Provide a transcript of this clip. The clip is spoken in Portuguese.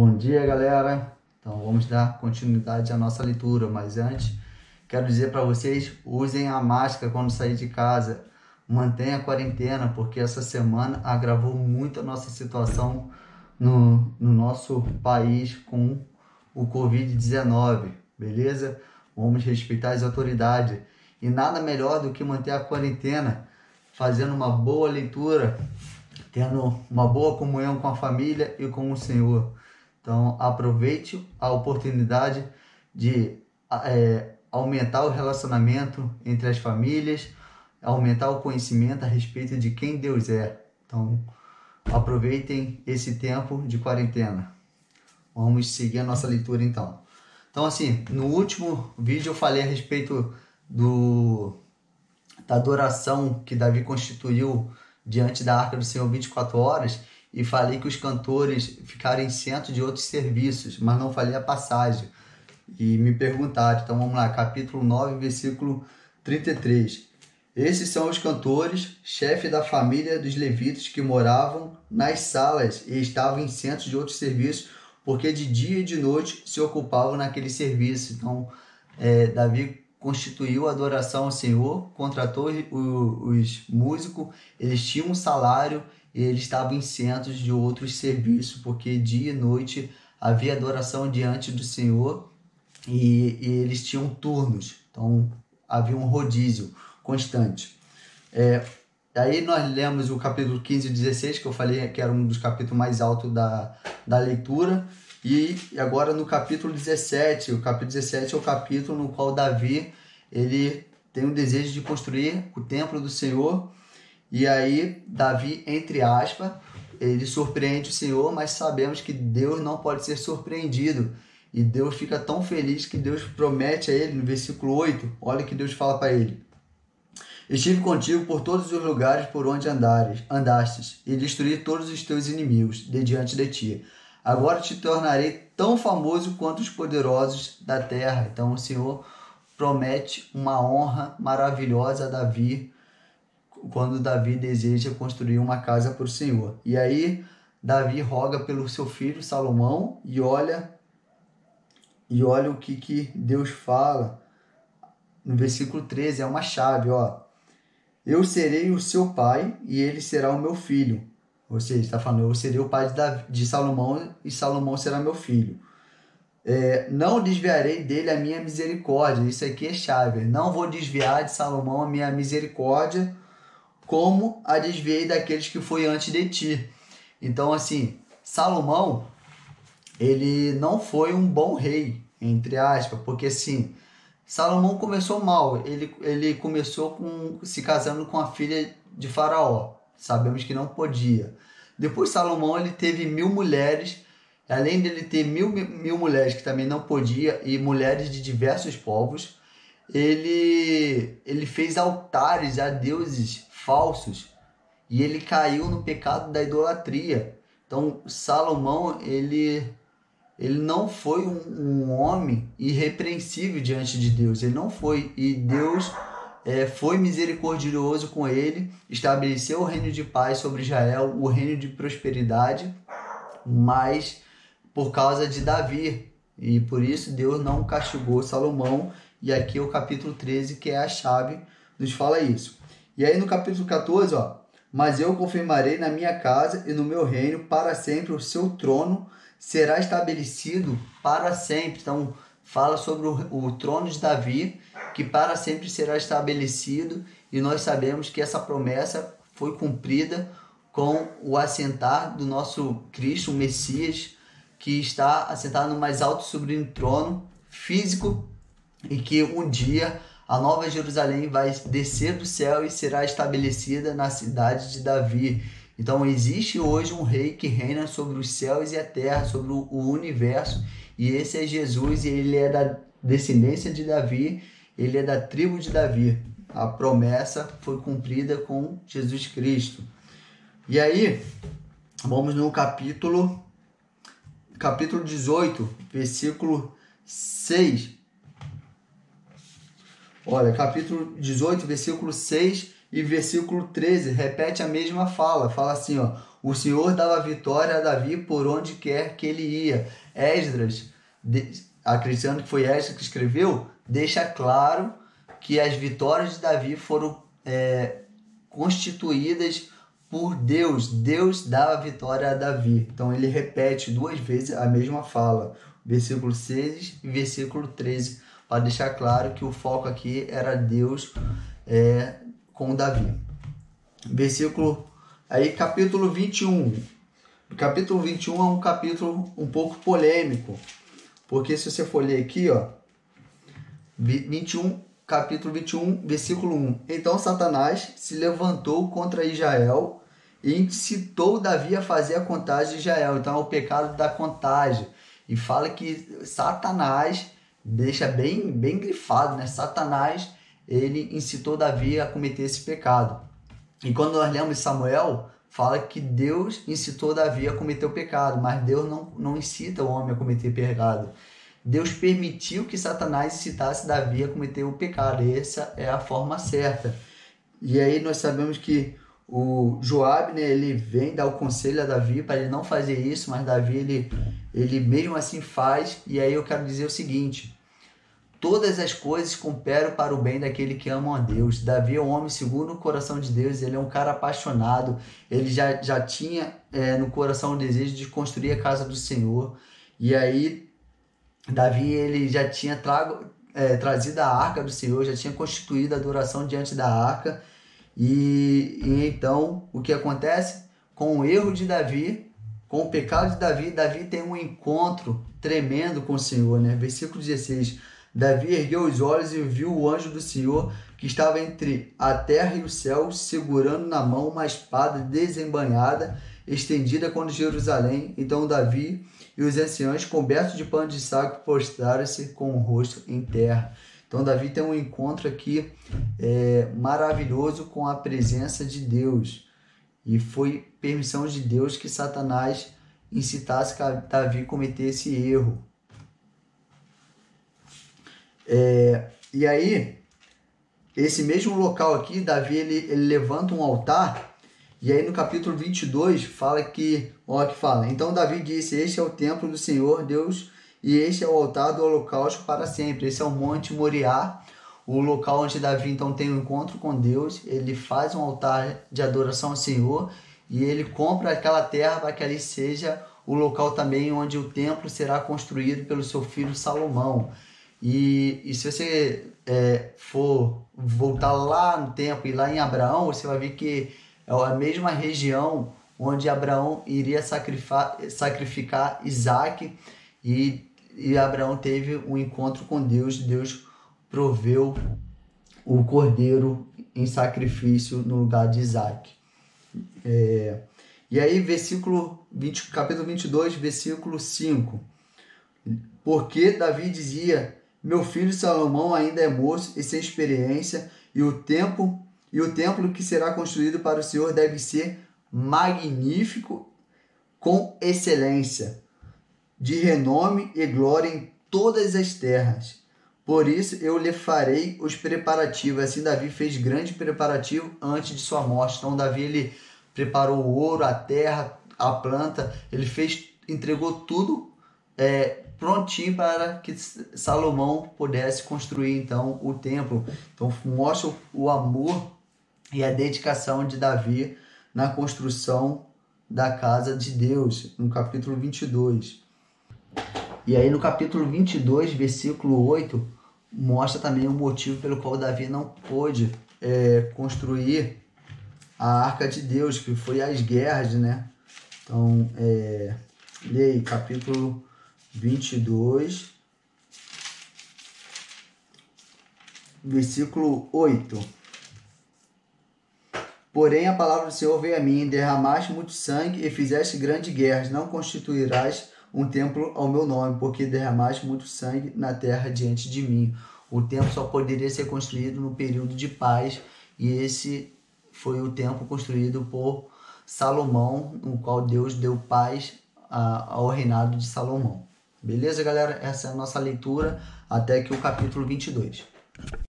Bom dia, galera. Então vamos dar continuidade à nossa leitura, mas antes quero dizer para vocês, usem a máscara quando sair de casa, mantenha a quarentena, porque essa semana agravou muito a nossa situação no nosso país com o Covid-19, beleza? Vamos respeitar as autoridades e nada melhor do que manter a quarentena, fazendo uma boa leitura, tendo uma boa comunhão com a família e com o Senhor. Então, aproveite a oportunidade de aumentar o relacionamento entre as famílias, aumentar o conhecimento a respeito de quem Deus é. Então, aproveitem esse tempo de quarentena. Vamos seguir a nossa leitura então. Então, assim, no último vídeo eu falei a respeito da adoração que Davi constituiu diante da Arca do Senhor 24 horas, e falei que os cantores ficaram isentos de outros serviços, mas não falei a passagem. E me perguntaram, então vamos lá, capítulo 9, versículo 33. Esses são os cantores, chefe da família dos levitas, que moravam nas salas e estavam isentos de outros serviços, porque de dia e de noite se ocupavam naquele serviço. Então, Davi constituiu a adoração ao Senhor, contratou os músicos, eles tinham um salário e eles estavam isentos de outros serviços, porque dia e noite havia adoração diante do Senhor e eles tinham turnos, então havia um rodízio constante. Aí nós lemos o capítulo 15 e 16, que eu falei que era um dos capítulos mais altos da leitura, e agora no capítulo 17, o capítulo 17 é o capítulo no qual Davi ele tem o desejo de construir o templo do Senhor. E aí, Davi, entre aspas, ele surpreende o Senhor, mas sabemos que Deus não pode ser surpreendido. E Deus fica tão feliz que Deus promete a ele, no versículo 8, olha o que Deus fala para ele. Estive contigo por todos os lugares por onde andastes, e destruí todos os teus inimigos de diante de ti. Agora te tornarei tão famoso quanto os poderosos da terra. Então o Senhor promete uma honra maravilhosa a Davi, quando Davi deseja construir uma casa para o Senhor. E aí Davi roga pelo seu filho Salomão e olha o que Deus fala no versículo 13, é uma chave, ó. Eu serei o seu pai e ele será o meu filho. Ou seja, está falando, eu serei o pai de Salomão e Salomão será meu filho. Não desviarei dele a minha misericórdia. Isso aqui é chave. Não vou desviar de Salomão a minha misericórdia, como a desviei daqueles que foi antes de ti. Então, assim, Salomão, ele não foi um bom rei, entre aspas, porque assim, Salomão começou mal. Ele começou se casando com a filha de Faraó. Sabemos que não podia. Depois Salomão ele teve 1000 mulheres. Além dele ter mil mulheres que também não podia, e mulheres de diversos povos, ele fez altares a deuses falsos e ele caiu no pecado da idolatria. Então Salomão ele não foi um homem irrepreensível diante de Deus, ele não foi, e Deus foi misericordioso com ele, estabeleceu o reino de paz sobre Israel, o reino de prosperidade, mas por causa de Davi, e por isso Deus não castigou Salomão. E aqui é o capítulo 13, que é a chave, nos fala isso. E aí no capítulo 14, ó, mas eu confirmarei na minha casa e no meu reino para sempre, o seu trono será estabelecido para sempre. Então fala sobre o trono de Davi, que para sempre será estabelecido, e nós sabemos que essa promessa foi cumprida com o assentar do nosso Cristo, o Messias, que está assentado no mais alto sublime trono físico, e que um dia a Nova Jerusalém vai descer do céu e será estabelecida na cidade de Davi. Então existe hoje um rei que reina sobre os céus e a terra, sobre o universo, e esse é Jesus, e ele é da descendência de Davi, ele é da tribo de Davi. A promessa foi cumprida com Jesus Cristo. E aí, vamos no capítulo 18, versículo 6. Olha, capítulo 18, versículo 6 e versículo 13, repete a mesma fala. Fala assim, ó: O Senhor dava vitória a Davi por onde quer que ele ia. Esdras, acreditando que foi Esdras que escreveu, deixa claro que as vitórias de Davi foram constituídas por Deus. Deus dá a vitória a Davi. Então ele repete 2 vezes a mesma fala, versículo 6 e versículo 13, para deixar claro que o foco aqui era Deus com Davi. Capítulo 21. O capítulo 21 é um capítulo um pouco polêmico, porque se você for ler aqui, capítulo 21, versículo 1. Então Satanás se levantou contra Israel e incitou Davi a fazer a contagem de Israel. Então é o pecado da contagem. E fala que Satanás, deixa bem grifado, né? Satanás, ele incitou Davi a cometer esse pecado. E quando nós lemos Samuel, fala que Deus incitou Davi a cometer o pecado, mas Deus não incita o homem a cometer pecado. Deus permitiu que Satanás incitasse Davi a cometer o pecado. Essa é a forma certa. E aí nós sabemos que o Joabe, né, ele vem dar o conselho a Davi para ele não fazer isso, mas Davi ele mesmo assim faz. E aí eu quero dizer o seguinte: todas as coisas cooperam para o bem daquele que ama a Deus. Davi é um homem segundo o coração de Deus, ele é um cara apaixonado, ele já tinha no coração o desejo de construir a casa do Senhor. E aí Davi ele já tinha trazido a arca do Senhor, já tinha constituído a adoração diante da arca. E então o que acontece? Com o erro de Davi, com o pecado de Davi, Davi tem um encontro tremendo com o Senhor, né? Versículo 16. Davi ergueu os olhos e viu o anjo do Senhor que estava entre a terra e o céu, segurando na mão uma espada desembainhada, estendida contra Jerusalém. Então Davi e os anciãos, cobertos de pano de saco, prostraram-se com o rosto em terra. Então Davi tem um encontro aqui maravilhoso com a presença de Deus. E foi permissão de Deus que Satanás incitasse Davi a cometer esse erro. E aí, esse mesmo local aqui, Davi ele levanta um altar. E aí no capítulo 22 fala que, então Davi disse: este é o templo do Senhor Deus e este é o altar do holocausto para sempre. Esse é o Monte Moriá, o local onde Davi então tem um encontro com Deus. Ele faz um altar de adoração ao Senhor e ele compra aquela terra para que ali seja o local também onde o templo será construído pelo seu filho Salomão. E se você for voltar lá no tempo e lá em Abraão, você vai ver que é a mesma região onde Abraão iria sacrificar Isaac, e Abraão teve um encontro com Deus. Deus proveu o cordeiro em sacrifício no lugar de Isaac. E aí capítulo 22, versículo 5. Porque Davi dizia: meu filho Salomão ainda é moço e sem experiência, e o templo que será construído para o Senhor deve ser magnífico, com excelência, de renome e glória em todas as terras. Por isso eu lhe farei os preparativos. Assim Davi fez grande preparativo antes de sua morte. Então Davi ele preparou o ouro, a terra, a planta, ele entregou tudo prontinho para que Salomão pudesse construir então o templo. Então mostra o amor e a dedicação de Davi na construção da casa de Deus, no capítulo 22. E aí no capítulo 22, versículo 8, mostra também o motivo pelo qual Davi não pôde construir a arca de Deus, que foi as guerras, né? Então, leia aí, capítulo 22, versículo 8. Porém a palavra do Senhor veio a mim: derramaste muito sangue e fizeste grandes guerras, não constituirás um templo ao meu nome, porque derramaste muito sangue na terra diante de mim. O templo só poderia ser construído no período de paz, e esse foi o templo construído por Salomão, no qual Deus deu paz ao reinado de Salomão. Beleza, galera? Essa é a nossa leitura até aqui o capítulo 22.